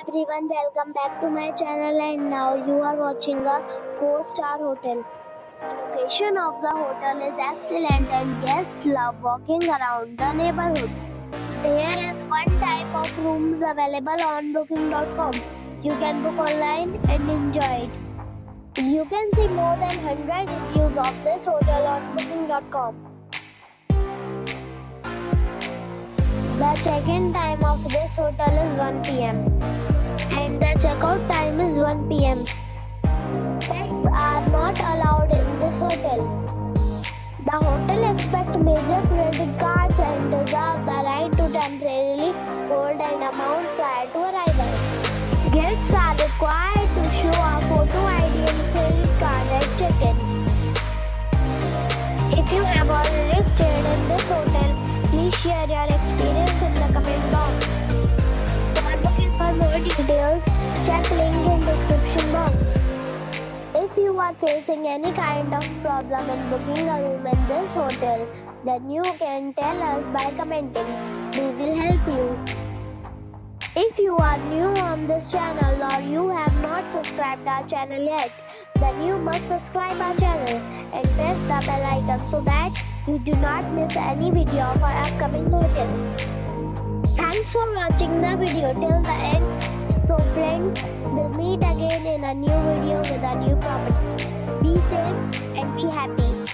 everyone, welcome back to my channel, and now you are watching a 4-star hotel. The location of the hotel is excellent and guests love walking around the neighborhood. There is one type of rooms available on booking.com. You can book online and enjoy it. You can see more than 100 reviews of this hotel on booking.com. The check-in time of this hotel is 1 p.m. and the check-out time is 1 p.m. Pets are not allowed in this hotel. The hotel accepts major credit cards and reserves the right to temporarily hold an amount prior to arrival. Guests are required to show a photo ID and credit card at check-in. If you have already stayed in this hotel, please share your experience in the comment box. For more details, check link in description box. If you are facing any kind of problem in booking a room in this hotel, then you can tell us by commenting. We will help you. If you are new on this channel or you have not subscribed our channel yet, then you must subscribe our channel and press the bell icon so that you do not miss any video of our upcoming hotel. Thanks for watching the video till the end. So friends, we'll meet again in a new video with a new property. Be safe and be happy.